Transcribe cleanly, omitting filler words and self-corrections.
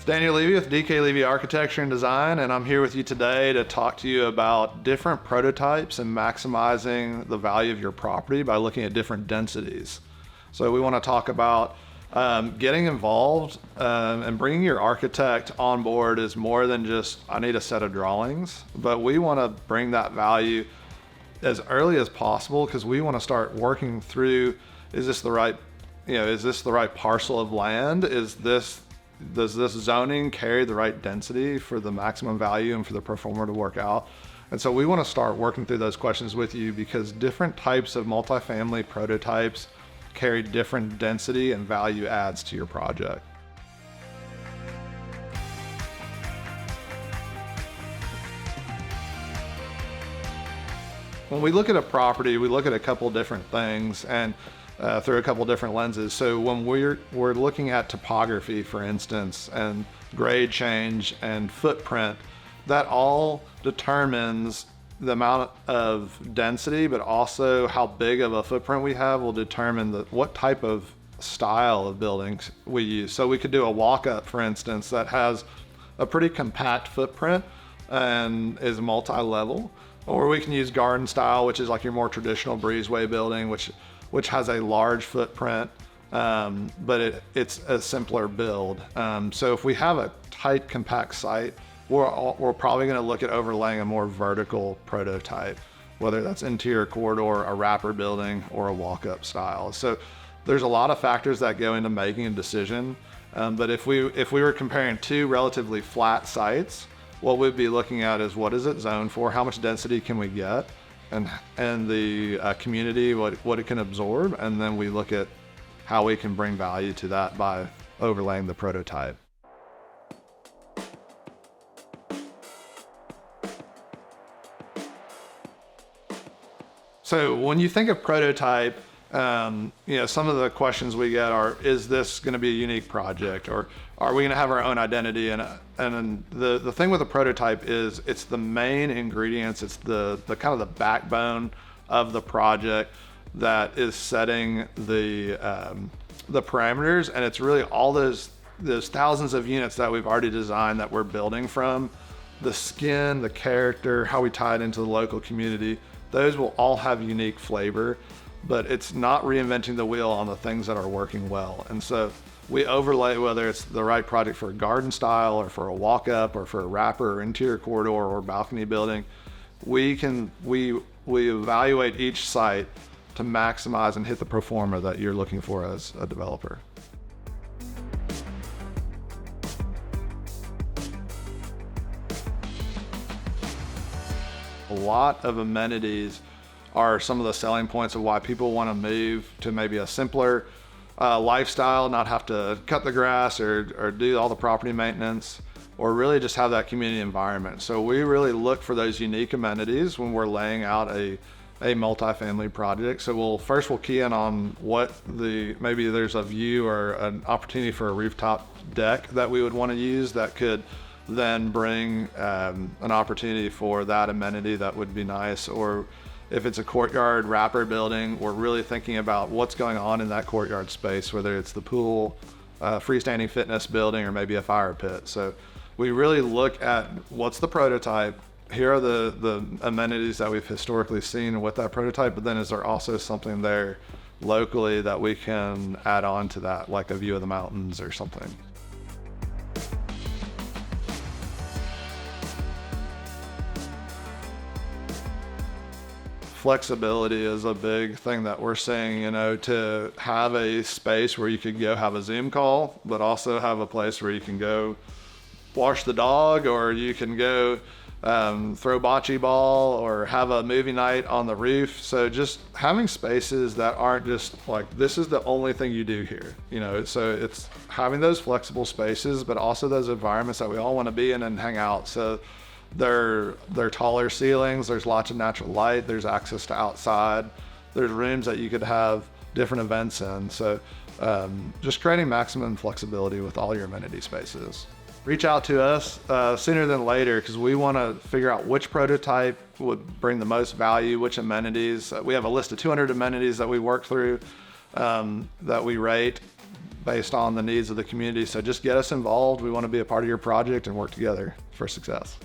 It's Daniel Levy with DKLEVY Architecture and Design, and I'm here with you today to talk to you about different prototypes and maximizing the value of your property by looking at different densities. So we want to talk about getting involved and bringing your architect on board is more than just, I need a set of drawings, but we want to bring that value as early as possible because we want to start working through, is this the right parcel of land? Does this zoning carry the right density for the maximum value and for the performer to work out? And so we want to start working through those questions with you because different types of multifamily prototypes carry different density and value adds to your project. When we look at a property, we look at a couple different things and through a couple different lenses. So when we're looking at topography, for instance, and grade change and footprint, that all determines the amount of density, but also how big of a footprint we have will determine what type of style of buildings we use. So we could do a walk-up, for instance, that has a pretty compact footprint and is multi-level, or we can use garden style, which is like your more traditional breezeway building, which has a large footprint, but it's a simpler build. So if we have a tight, compact site, we're probably gonna look at overlaying a more vertical prototype, whether that's interior corridor, a wrapper building, or a walk-up style. So there's a lot of factors that go into making a decision. But if we were comparing two relatively flat sites, what we'd be looking at is what is it zoned for, how much density can we get, and the community, what it can absorb, and then we look at how we can bring value to that by overlaying the prototype. So when you think of prototype, some of the questions we get are, is this going to be a unique project, or are we going to have our own identity? And the thing with a prototype is it's the main ingredients, it's the kind of the backbone of the project that is setting the parameters, and it's really all those thousands of units that we've already designed that we're building from, the skin, the character, how we tie it into the local community. Those will all have unique flavor, but it's not reinventing the wheel on the things that are working well. And so we overlay, whether it's the right project for a garden style or for a walk-up or for a wrapper or interior corridor or balcony building, we evaluate each site to maximize and hit the pro forma that you're looking for as a developer. A lot of amenities are some of the selling points of why people want to move to maybe a simpler lifestyle, not have to cut the grass or do all the property maintenance, or really just have that community environment. So we really look for those unique amenities when we're laying out a multifamily project. So we'll key in on maybe there's a view or an opportunity for a rooftop deck that we would want to use that could then bring an opportunity for that amenity that would be nice. Or if it's a courtyard wrapper building, we're really thinking about what's going on in that courtyard space, whether it's the pool, freestanding fitness building, or maybe a fire pit. So we really look at what's the prototype, here are the amenities that we've historically seen with that prototype, but then is there also something there locally that we can add on to that, like a view of the mountains or something. Flexibility is a big thing that we're seeing, to have a space where you could go have a Zoom call, but also have a place where you can go wash the dog, or you can go throw bocce ball, or have a movie night on the roof. So just having spaces that aren't just like, this is the only thing you do here, so it's having those flexible spaces, but also those environments that we all want to be in and hang out. So they're taller ceilings, there's lots of natural light, there's access to outside, there's rooms that you could have different events in. So just creating maximum flexibility with all your amenity spaces. Reach out to us sooner than later, because we want to figure out which prototype would bring the most value, which amenities. We have a list of 200 amenities that we work through that we rate. based on the needs of the community. So just get us involved. We want to be a part of your project and work together for success.